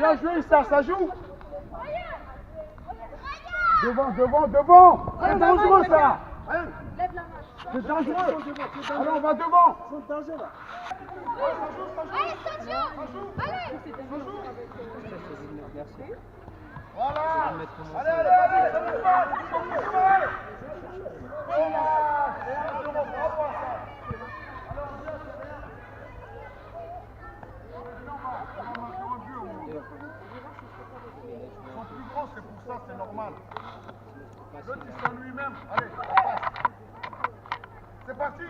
Bien joué, ça joue. Devant. C'est dangereux ça. C'est dangereux. Alors on va devant. Allez, Sergio. Allez. Voilà. Allez, vas-y. Ils sont plus grands, c'est pour ça, c'est normal. L'autre, il sont lui-même. Allez, on passe. C'est parti.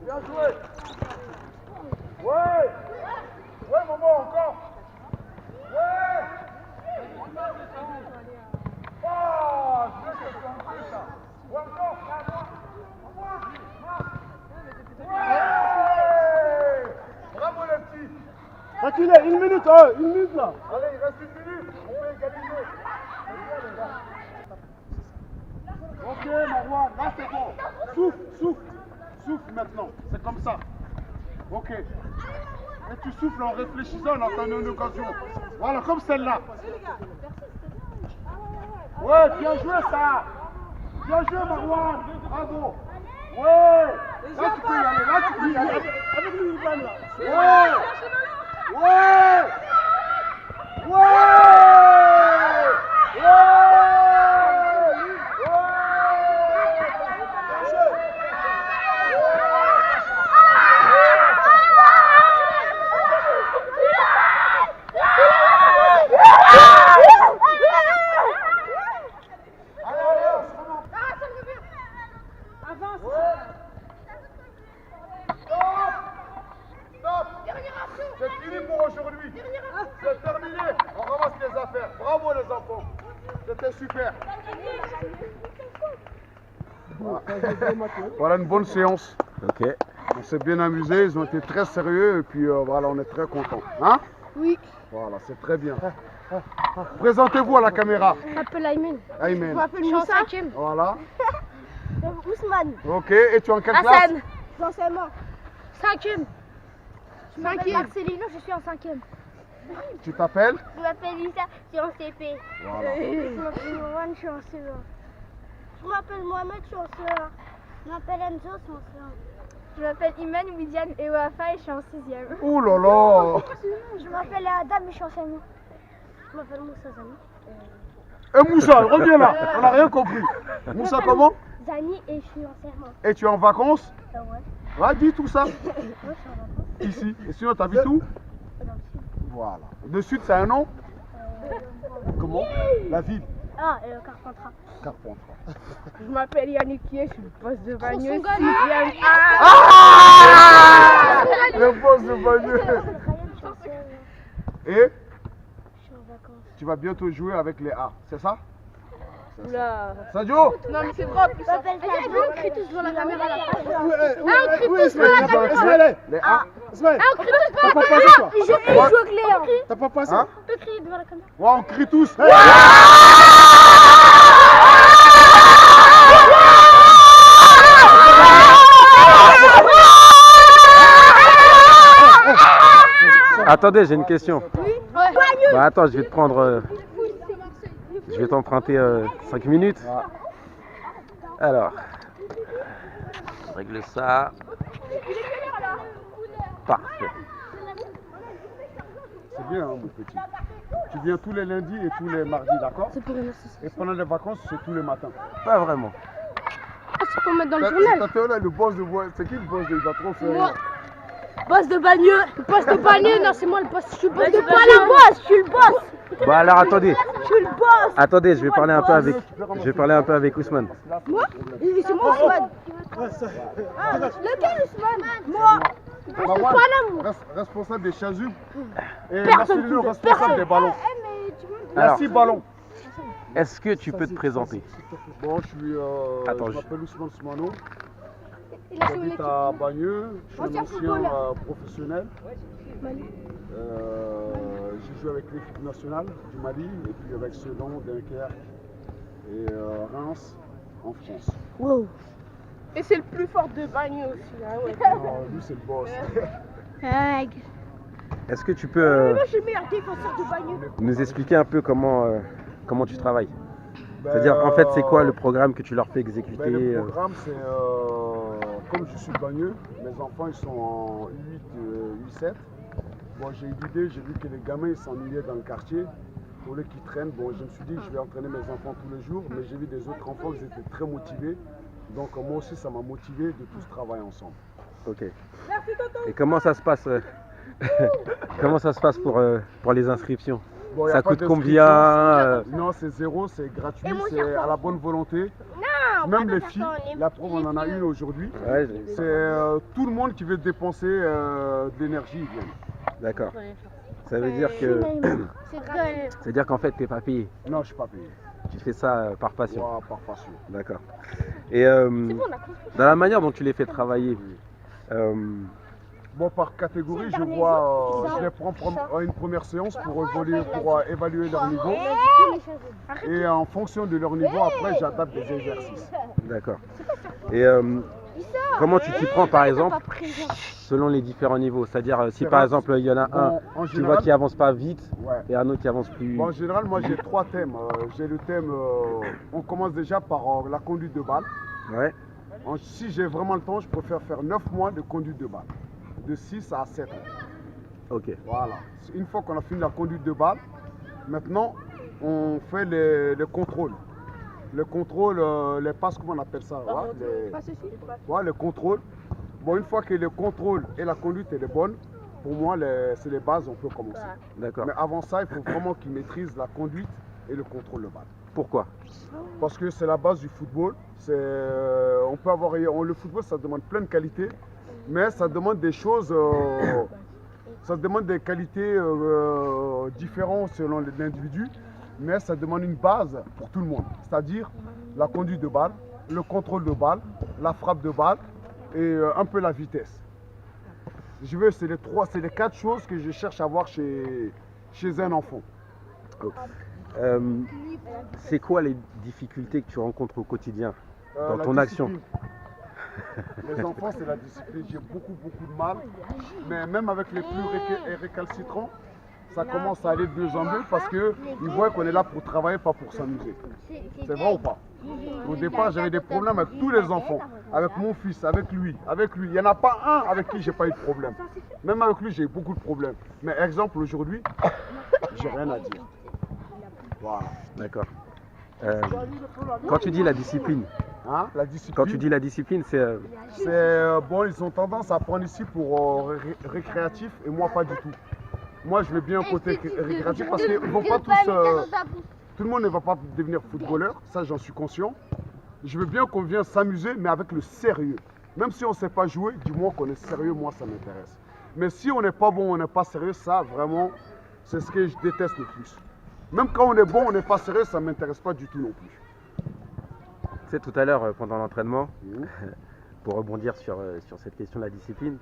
Bien joué. Ouais, maman, encore. Ouais. Ah, je veux que c'est un peu ça. Ouais, encore. Ouais. Bravo les petits. Tranquille, une minute là. Allez, il reste une minute. On peut égaliser. Ok, Marwan, là c'est bon. Souffle maintenant. C'est comme ça. Ok. Et tu souffles en réfléchissant, en attendant une occasion. Voilà, comme celle-là. Ouais, bien joué ça. Bien joué, Marwan. Bravo. Ouais. Là, tu peux y aller. Avec lui, il gagne là. Ouais. C'est fini pour aujourd'hui. C'est terminé. On ramasse les affaires. Bravo les enfants. C'était super. Voilà une bonne séance. Ok. On s'est bien amusé. Ils ont été très sérieux. Et puis voilà, on est très contents. Hein? Oui. Voilà, c'est très bien. Présentez-vous à la caméra. Je m'appelle Aymen. Aymen. Je m'appelle Moussa. Voilà. Ousmane. Ok. Et tu es en quelle classe? Hassan. J'enseigne. Cinquième. Je m'appelle Marcelino, je suis en cinquième. Tu t'appelles? Je m'appelle Lisa, je suis en CP. Voilà. Je m'appelle Mohamed, je suis en CE1. Je m'appelle Mohamed, je suis en CE1. Je m'appelle Enzo, je suis en CE1. Je m'appelle Iman Widiane et Wafa et je suis en 6e. Ouh là là. Je m'appelle Adam et je suis en CM1. Je m'appelle Moussa Zani. Et Moussa, reviens là. On n'a rien compris. Moussa comment? Zani et je suis en CM1. Et tu es en vacances? Ouais. Va, dis tout ça. Ouais, je suis en vacances. Ici. Et sinon, t'habites où? Dans le sud. Voilà. De Sud, c'est un nom? Comment? La ville? Ah, Carpentras. Carpentras. Je m'appelle Yannick Kier, je suis le poste de Bagneux. Le boss de Bagneux. Et Je suis en vacances. tu vas bientôt jouer avec les A, c'est ça? Oula. Sadio? Non mais c'est propre. Je m'appelle Sadio. On crie tous devant la caméra là. Oui, Ismaël. Les A. Ismaël. On crie tous devant T'as la pas caméra. passé toi? Je joue avec Léon. T'as pas passé? Hein? On peut crier devant la caméra. Ouais, on crie tous. Attendez, j'ai une question. Ouais. Bah attends, je vais te prendre. Je vais t'emprunter 5 minutes. Alors, je règle ça. Parfait. C'est bien, hein, mon petit. Tu viens tous les lundis et tous les mardis, d'accord? C'est pour une association. Et pendant les vacances, c'est tous les matins. Pas vraiment. Ah, c'est pour mettre dans le T'as journal. là, le boss de bois. C'est qui le boss de? Il va trop faire. Moi. Boss de Bagneux. Le boss de Bagneux, non, c'est moi le boss. Je suis le boss de Bagneux. Le boss, je suis le boss. Bah alors attendez. Je suis le boss. Attendez, je vais parler un peu avec. Je vais parler un peu avec Ousmane. Moi? C'est moi Ousmane. Ah, lequel Ousmane? Moi. Je suis pas là, moi. Responsable des chasubles et Personne. Marcelino, responsable des ballons. Il y a Alors. 6 ballons. Est-ce que tu peux te présenter? Bon, je suis. Attends, je m'appelle Ousmane Soumano. Il a joué J'habite à Bagneux. Je suis un ancien professionnel. J'ai joué avec l'équipe nationale du Mali et puis avec Sedan, Dunkerque et Reims en France. Wow. Et c'est le plus fort de Bagneux aussi. Hein, ouais. Non, lui c'est le boss. Est-ce que tu peux Moi, j'ai mis un défenseur de bagneux. nous expliquer un peu comment tu travailles? C'est-à-dire, en fait, c'est quoi le programme que tu leur fais exécuter? Le programme, c'est comme je suis bagneux, mes enfants ils sont en 8-7. Bon, j'ai eu l'idée, j'ai vu que les gamins ils s'ennuyaient dans le quartier. Pour les qui traînent, bon, je me suis dit que je vais entraîner mes enfants tous les jours, mais j'ai vu des autres enfants qui étaient très motivés. Donc moi aussi, ça m'a motivé de tous travailler ensemble. Ok. Et comment ça se passe comment ça se passe pour les inscriptions? Bon, y a Ça pas coûte d'inscription. combien Non, c'est zéro, c'est gratuit, Et mon c'est serpent. à la bonne volonté. Non, Même pas les de filles, serpent, les la preuve, on en a vieux. une aujourd'hui. Ouais, C'est tout le monde qui veut dépenser de l'énergie, ils viennent. d'accord. Ça veut dire que C'est gratuit. c'est-à-dire qu'en fait, t'es pas payé. Non, je ne suis pas payé. Tu fais ça par passion. Moi, par passion. D'accord. Et C'est bon, on a compris. dans la manière dont tu les fais travailler, Bon, par catégorie, je derniers vois, jours, je les prends à une première séance pour évaluer leur niveau. Arrête. Et en fonction de leur niveau, après, j'adapte des exercices. d'accord. Et comment tu t'y prends, par exemple, selon les différents niveaux? C'est-à-dire, si C'est par vrai. exemple, il y en a un, Bon, en tu vois général, qu'il avance pas vite, ouais. et un autre qui avance plus. Bon, en général, moi j'ai 3 thèmes. J'ai le thème, on commence déjà par la conduite de balle. Ouais, Si j'ai vraiment le temps, je préfère faire 9 mois de conduite de balle, de 6 à 7 ans. ok. Voilà. Une fois qu'on a fini la conduite de balle, maintenant on fait les contrôles. Les contrôles, les passes, comment on appelle ça? Ouais, les contrôles. Bon, une fois que le contrôle et la conduite elle est bonne, pour moi c'est les bases, on peut commencer. D'accord. Mais avant ça, il faut vraiment qu'ils maîtrisent la conduite et le contrôle de balle. Pourquoi? Parce que c'est la base du football. On peut avoir, le football, ça demande plein de qualités, mais ça demande des choses, ça demande des qualités différentes selon l'individu, mais ça demande une base pour tout le monde. C'est-à-dire la conduite de balle, le contrôle de balle, la frappe de balle et un peu la vitesse. C'est les 4 choses que je cherche à avoir chez un enfant. C'est quoi les difficultés que tu rencontres au quotidien dans La ton action? discipline. Les enfants, c'est la discipline. J'ai beaucoup de mal. Mais même avec les plus récalcitrants, ça commence à aller de mieux en mieux parce qu'ils voient qu'on est là pour travailler, pas pour s'amuser. C'est vrai ou pas? Au départ, j'avais des problèmes avec tous les enfants. Avec mon fils, avec lui. Il n'y en a pas un avec qui j'ai pas eu de problème. Même avec lui, j'ai eu beaucoup de problèmes. Mais exemple, aujourd'hui, j'ai rien à dire. Voilà. D'accord. Quand tu dis la discipline, Hein, la discipline. quand tu dis la discipline, c'est Bon, ils ont tendance à prendre ici pour récréatif et moi pas du tout. Moi je veux bien un côté récréatif parce qu'ils vont pas tous. Tout le monde ne va pas devenir footballeur, ça j'en suis conscient. Je veux bien qu'on vienne s'amuser mais avec le sérieux. Même si on ne sait pas jouer, du moins qu'on est sérieux, moi ça m'intéresse. Mais si on n'est pas bon, on n'est pas sérieux, ça vraiment, c'est ce que je déteste le plus. Même quand on est bon, on n'est pas sérieux, ça ne m'intéresse pas du tout non plus. Tu sais, tout à l'heure, pendant l'entraînement, pour rebondir sur cette question de la discipline,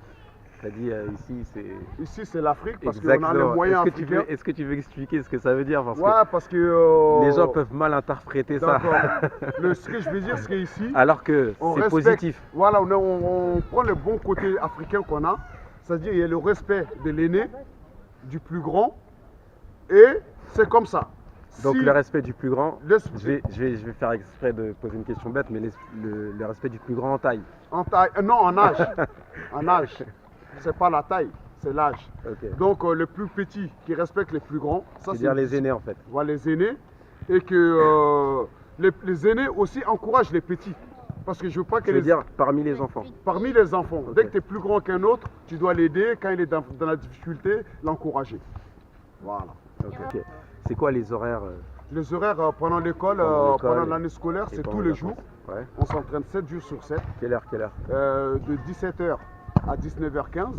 tu as dit ici c'est. Ici c'est l'Afrique parce qu'on a les moyens africains. Est-ce que tu veux expliquer ce que ça veut dire? Parce Ouais, parce que que les gens peuvent mal interpréter ça. D'accord. Ce que je veux dire, c'est qu'ici, Alors que on c'est respecte- positif. Voilà, on prend le bon côté africain qu'on a, c'est-à-dire il y a le respect de l'aîné, du plus grand, et c'est comme ça. Donc Si le respect du plus grand, l'es- je vais faire exprès de poser une question bête, mais le respect du plus grand en taille. en taille, non, en âge, en âge, c'est pas la taille, c'est l'âge. Ok. Donc le plus petit qui respecte les plus grands, ça C'est-à-dire une les discipline. aînés en fait. Voilà, les aînés, et que les aînés aussi encouragent les petits. Parce que je veux pas que Je veux dire parmi les enfants. parmi les enfants, Ok. dès que tu es plus grand qu'un autre, tu dois l'aider, quand il est dans la difficulté, l'encourager. Voilà. Ok. C'est quoi les horaires Les horaires pendant l'école, Pendant l'école pendant l'année scolaire, et c'est pendant tous les les jours. vacances? Ouais. On s'entraîne 7 jours sur 7, Quelle heure de 17h à 19h15.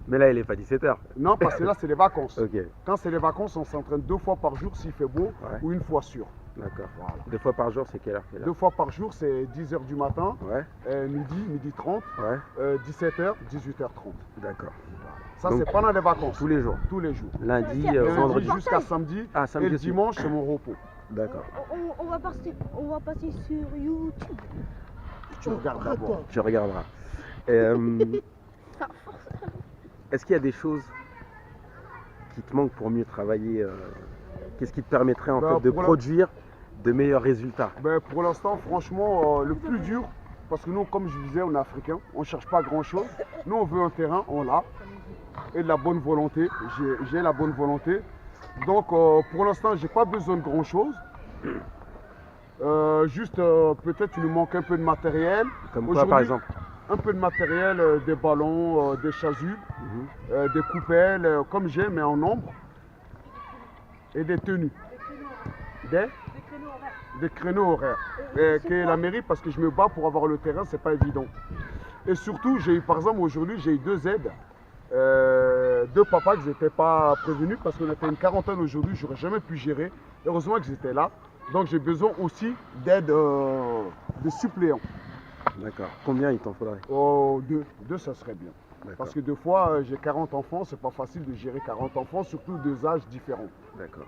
Mais là, il est pas 17h. Non, parce que là, c'est les vacances. Ok, Quand c'est les vacances, on s'entraîne 2 fois par jour s'il fait beau, Ouais. ou une fois sûr. d'accord. Voilà. 2 fois par jour, c'est quelle heure 2 fois par jour, c'est 10h du matin, Ouais, midi 30, ouais, 17h, 18h30. d'accord. Ça, Donc, c'est pendant les vacances. Tous les jours. Tous les jours. Lundi, Lundi vendredi. jusqu'à samedi. Ah, samedi et le aussi. dimanche, c'est mon repos. D'accord. On va passer sur YouTube. Tu regardes d'abord. Tu regarderas. Est-ce qu'il y a des choses qui te manque pour mieux travailler? Qu'est-ce qui te permettrait en Bah, fait de pour la- produire de meilleurs résultats? Ben, pour l'instant, franchement, le plus dur, parce que nous, comme je disais, on est africains, on ne cherche pas grand-chose. Nous, on veut un terrain, on l'a, et de la bonne volonté. J'ai la bonne volonté. Donc, pour l'instant, j'ai pas besoin de grand-chose. Juste, peut-être, il nous manque un peu de matériel. Comme quoi par Aujourd'hui, exemple? un peu de matériel, des ballons, des chasubles, des coupelles, comme j'ai, mais en nombre, et des tenues. Des créneaux horaires. Qui est la mairie, parce que je me bats pour avoir le terrain, c'est pas évident. Et surtout, j'ai eu, par exemple, aujourd'hui, j'ai eu 2 aides. 2 papas que n'étaient pas prévenus, parce qu'on était une quarantaine aujourd'hui, j'aurais jamais pu gérer. Heureusement qu'ils étaient là. Donc j'ai besoin aussi d'aide de suppléants. D'accord. Combien il t'en faudrait? Oh, 2, ça serait bien. D'accord. Parce que 2 fois, j'ai 40 enfants, c'est pas facile de gérer 40 enfants, surtout 2 âges différents. D'accord.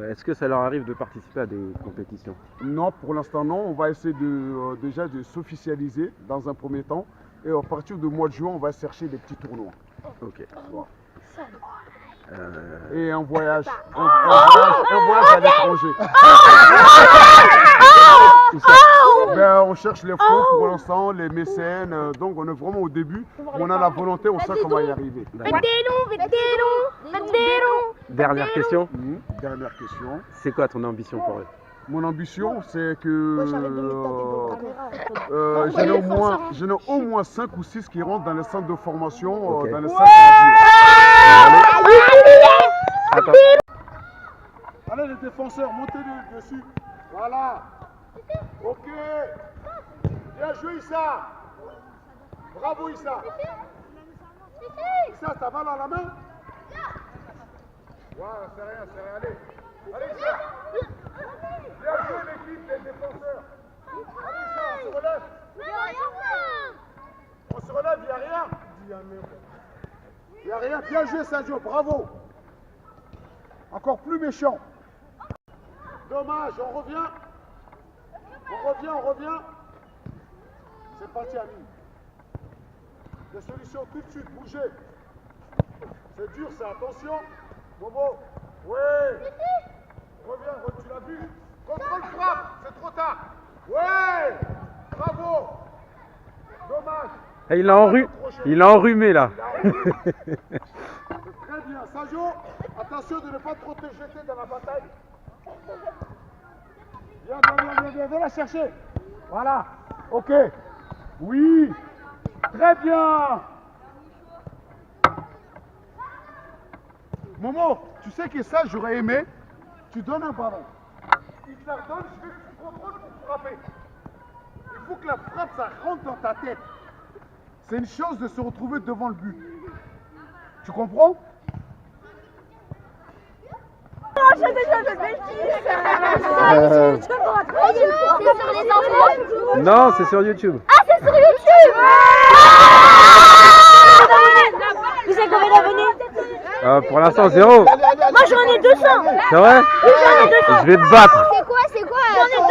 Est-ce que ça leur arrive de participer à des compétitions? Non, pour l'instant non. On va essayer déjà de s'officialiser dans un premier temps. Et à partir du mois de juin, on va chercher des petits tournois. Ok. Et un voyage à l'étranger. Ben, on cherche les fonds pour l'instant, les mécènes. Donc on est vraiment au début. On a la volonté, on sait qu'on va y arriver. Dernière question. Dernière question. C'est quoi ton ambition pour eux? Mon ambition, c'est que j'en ai au moins 5 ou 6 qui rentrent dans les centres de formation Ok. dans les 5 ans à venir. Attends. Allez les défenseurs, montez dessus. Voilà. Ok. Bien joué Issa. Bravo Issa. Issa, t'as mal à la main? Ouais, c'est rien. Allez. Allez Issa. Bien joué l'équipe des défenseurs. Allez Issa, on se relève. On se relève, il n'y a rien. Il n'y a rien. Bien joué Sadio, bravo. Encore plus méchant. Dommage, on revient. On revient. C'est parti, ami. Des solutions tout de suite, bougez. C'est dur, ça, attention. Bobo. Ouais. Reviens, tu l'as vu. Contrôle frappe, c'est trop tard. Ouais. Bravo. Dommage. Et il l'a enrhumé là. C'est très bien. Sajo, attention de ne pas trop te jeter dans la bataille. Viens la chercher. Voilà. Ok. Oui. Très bien. Momo, tu sais que ça, j'aurais aimé. Tu donnes un ballon. Il te la donne, je veux que tu contrôles pour frapper. Il faut que la frappe, ça rentre dans ta tête. C'est une chose de se retrouver devant le but. Tu comprends? Non, c'est sur YouTube. Ah, c'est sur YouTube. Vous avez combien d'abonnés? Pour l'instant, 0. Moi j'en ai 200. C'est vrai? Je vais te battre. C'est quoi J'en ai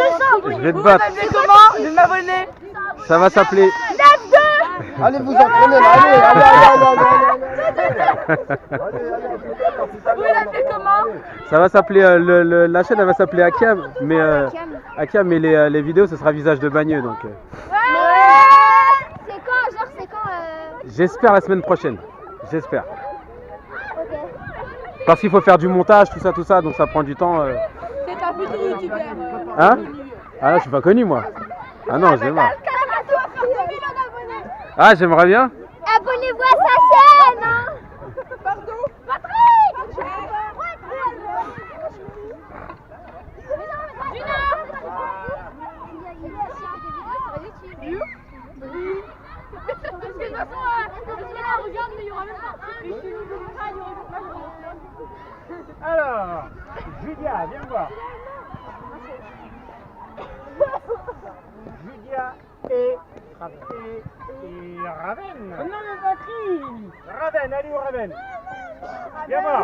200. Je vais te battre. Comment de m'abonner? Ça va s'appeler. Allez vous entraîner là, Vous l'appelez comment? Ça va s'appeler. La chaîne elle va s'appeler Akiam. Mais les vidéos ce sera visage de bagneux donc. C'est quand J'espère la semaine prochaine. J'espère. Ok. Parce qu'il faut faire du montage, tout ça, donc ça prend du temps. C'est un futur youtubeur. Hein? Ah là, je suis pas connu moi. Ah non, j'ai marre. Ah, j'aimerais bien. Abonnez-vous à sa chaîne, hein. Pardon? Patrick. Alors, Julia, viens voir. Julia et Raven. Non, mais Patrick. Raven, allez où Raven? Viens voir.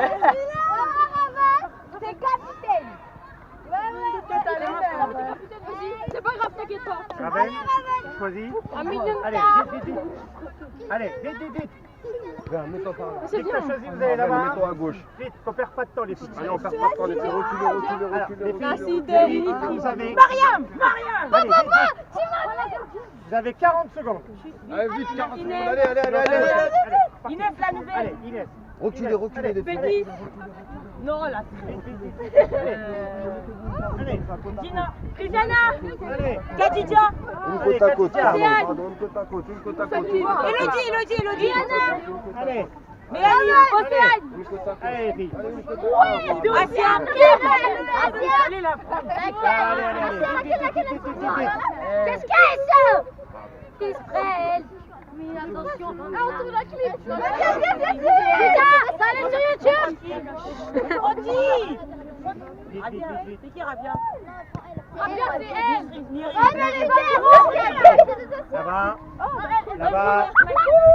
C'est capitaine. C'est pas grave, t'inquiète pas. Raven, choisis. Un million de Allez, stars. vite. Allez, vite. Vite, t'as choisi, vous allez là-bas. Mets-toi à gauche. Vite, qu'on perd pas de temps, les filles. Allez, on perd pas de temps, les filles. Reculez, reculez, Alors, reculez. les filles, vous avez... Mariam. Allez, vous avez 40 secondes. Allez, vite, 40 secondes. Allez, allez, allez, allez. Inès, la nouvelle. Allez, Inès. Reculez, reculez, les filles. Pétis. Non, là. Allez, Dina. Christiana. allez. Khadija. Une côte à côte, Khadija. pardon, pardon, une côte à côte, une côte à côte. Elodie. Allez, Mélanie. Océane. Une côte à côte. allez, les filles. Allez, une côte à côte. Asia. Allez, là. Allez, allez, allez. Vite, vite, vite, vite, vite, vite. Qu'est-ce qu'elle ça Israël. Mais attention. Ah, on tourne la clip. Putain, ça allait sur YouTube. Vite, vite, vite, vite. Rabia, c'est elle. Ah, mais les Là-bas.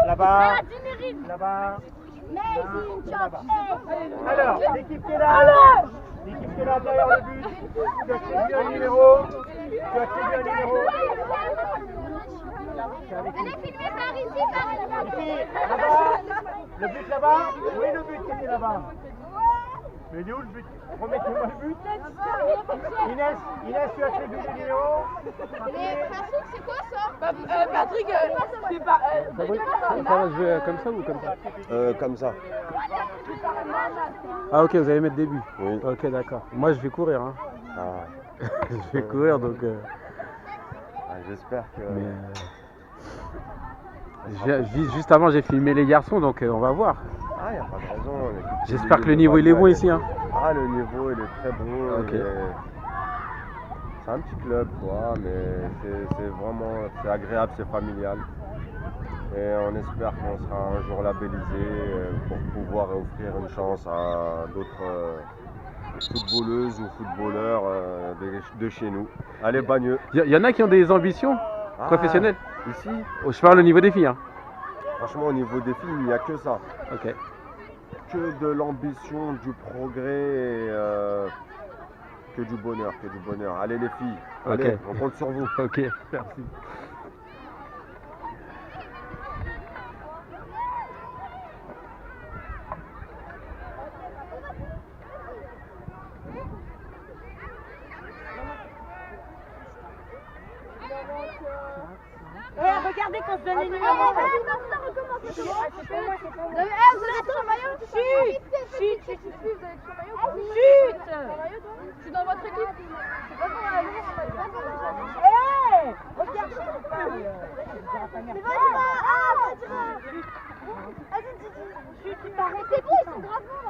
Là-bas. Là-bas. Là-bas. Alors, l'équipe qui est là. L'équipe qui est là derrière le but. Tu as choisi un numéro. Venez filmer par ici, Les filles, là-bas. Le but là-bas. Oui, le but qui était là-bas. Mais il est où le but? Remettez-moi le but. Inès, tu as fait le numéro. c'est quoi ça Patrick, c'est pas. Ça va se jouer comme ça ou comme ça? Comme ça. Ah ok, vous allez mettre des buts. Oui. Ok, d'accord. Moi je vais courir. Hein. Ah, Je vais courir donc. j'espère que... Mais, juste avant j'ai filmé les garçons donc on va voir. Ah, il n'y a pas de raison. J'espère que le niveau il est bon ici. Hein. Ah, le niveau il est très bon. Ok. C'est un petit club quoi, mais c'est vraiment agréable, c'est familial. Et on espère qu'on sera un jour labellisé pour pouvoir offrir une chance à d'autres footballeuses ou footballeurs de chez nous. Allez, Bagneux. Il y en a qui ont des ambitions professionnelles. Ici, Oh, je parle au niveau des filles. Hein. franchement, au niveau des filles, il n'y a que ça. Ok. Que de l'ambition, du progrès et que du bonheur, Allez les filles, allez, Ok. on compte sur vous. Ok, merci. Regardez qu'on se donne les numéros. Vous avez son maillot? Chut. Je suis dans votre équipe. Regarde. C'est beau, ils sont grave bons là.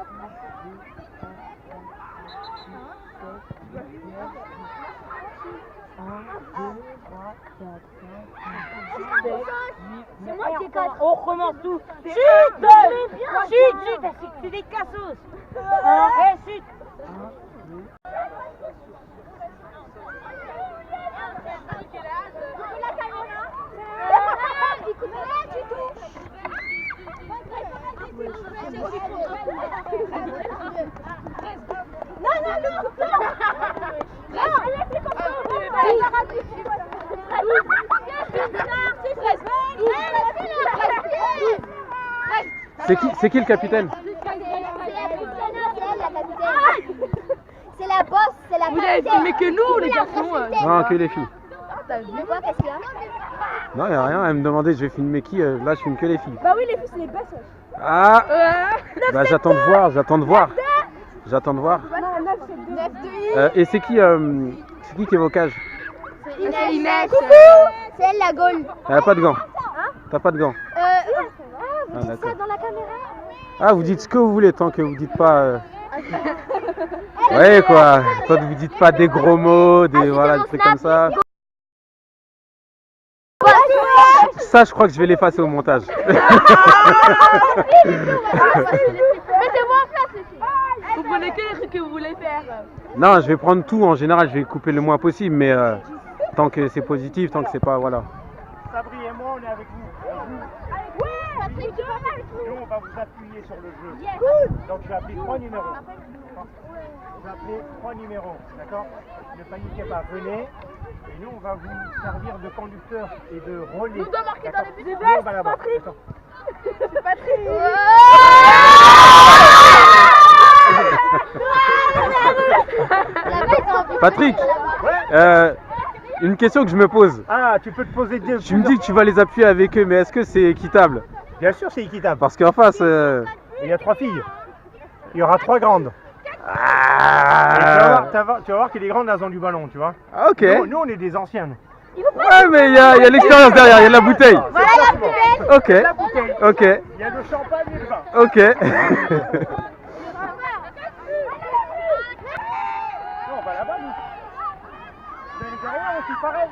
C'est moi qui ai quatre. On recommence tout. Chut. C'est des cassos. Chut. C'est qui le capitaine? C'est la bosse, c'est la Vous avez filmé que nous, les garçons. Non, que les filles. Mais quoi, qu'est-ce qu'il y a? Non, il n'y a rien. Elle me demandait je vais filmer qui. Là, je filme que les filles. Bah oui, les filles, c'est les basses. Ah bah j'attends de voir. J'attends de voir. Non, 9, c'est 2. Et c'est qui est vocage? C'est Inès. C'est elle la Gaule. Elle a pas de gants. T'as pas de gants. Vous dites d'accord. ça dans la caméra? Ah, vous dites ce que vous voulez tant que vous dites pas. Ouais quoi. Tant que vous dites pas des gros mots, des voilà, des trucs comme ça. Ça, je crois que je vais l'effacer au montage. Mettez-moi en place les filles. Vous prenez que les trucs que vous voulez faire. Non, je vais prendre tout. En général, je vais couper le moins possible, mais tant que c'est positif, tant que c'est pas voilà. Sabri et moi, on est avec vous. Patrick, tu vas mal. Nous, on va vous appuyer sur le jeu. Donc, je vais appeler 3 numéros. Je vais appeler 3 numéros, d'accord? Ne paniquez pas, venez. Et nous, on va vous servir de conducteur et de relais. Nous devons marquer dans les buts. Nous, on va là-bas. Attends. C'est Patrick. Patrick, une question que je me pose. Ah, tu peux te poser deux. Tu me dis que tu vas les appuyer avec eux, mais est-ce que c'est équitable? Bien sûr, c'est équitable. Parce qu'en face... Il y a 3 filles. Il y aura 3 grandes. Ah. Et tu vas voir que les grandes, elles ont du ballon, tu vois. Ah, ok. Nous, on est des anciennes. Ouais, mais il y a l'expérience derrière, il y a de la bouteille. Voilà la poubelle. Ok. La bouteille. Ok. Il y a le champagne et le vin. Ok. Non, on va là-bas, nous. Vous allez derrière aussi, pareil.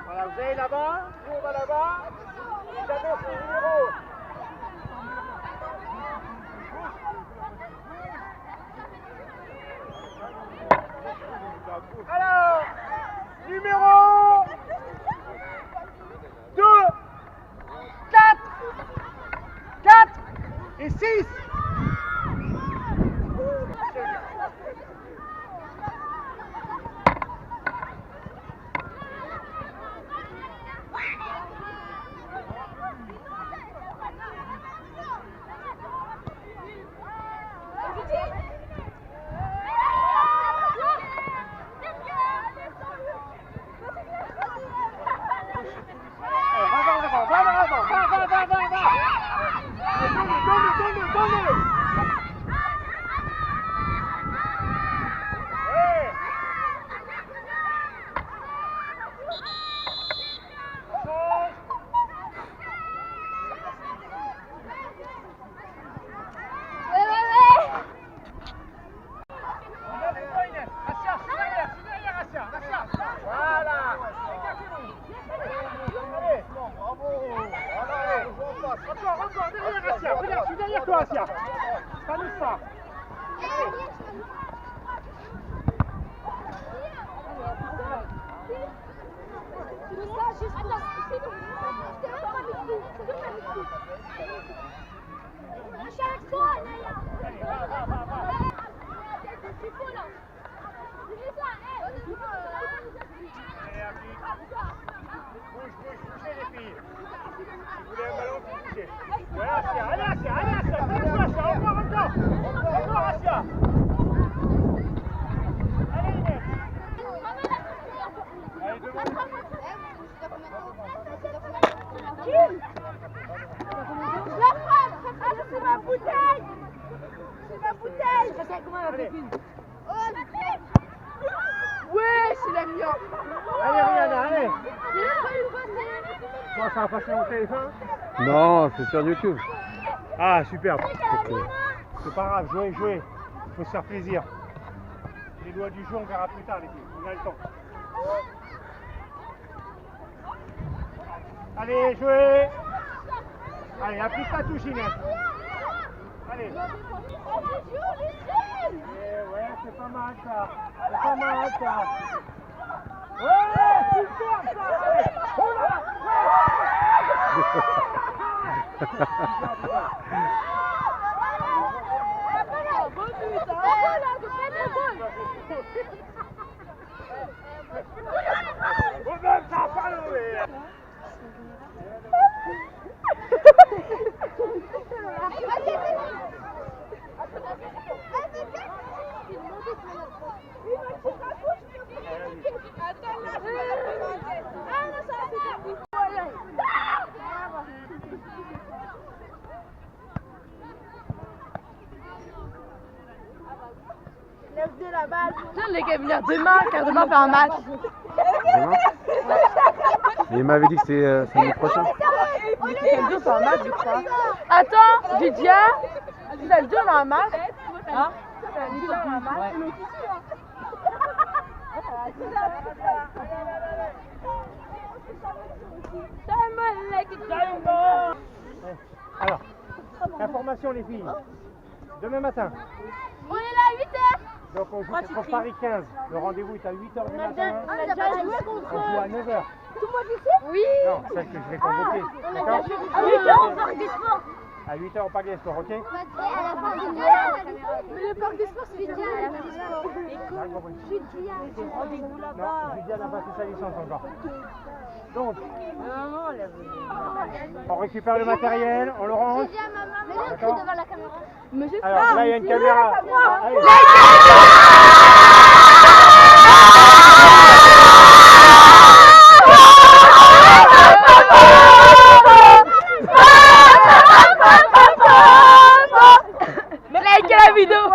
Voilà, vous allez là-bas, nous on va là-bas. J'annonce les numéros. Alors, numéro 2, 4 et 6. Regarde, je suis derrière toi, Asia. Ça ne pas. Bougez les filles. Si vous voulez un ballon, vous bougez. Voilà, Asia, allez Asia, encore Asia. Allez Inès. Allez devant. La frappe. C'est ma bouteille. Ouais, c'est la mienne. Allez Rihanna, allez. Bon, ça va passer au téléphone? Non, c'est sur YouTube. Ah, superbe. C'est pas grave, jouez. Il faut se faire plaisir. Les doigts du jeu, on verra plus tard, les filles. On a le temps. Allez, jouez. Allez, applique ta touche, Inès. Allez. Ouais, c'est pas mal ça. Ouais, super ça. Allez. Oh là là. Tiens, les gars, venir demain, car demain on fait un match. Demain? Et il m'avait dit que c'est samedi prochain. Samedi, on fait un match, je crois. Attends, Lydia, samedi, on a un match. Hein? Samedi, on a un match. Alors, information les filles. Demain matin. On est là à 8h. Donc on joue contre Paris 15. Le rendez-vous est à 8h du matin. On a déjà joué contre. On joue à 9h. Tout le monde ici? Oui. Non, celle que je vais convoquer. D'accord? À 8h au parc des sports. À 8h au Parc des Sports, ok? À la fin du mois. Mais le parc des sports, c'est déjà à la fin du sport. J'ai compris. Julia, c'est rendez-vous Non, Julia n'a pas fait sa licence encore. Donc, on récupère le matériel, on le range. D'accord. devant la caméra. Monsieur Alors là, il y a une caméra. Allez. Likez la vidéo.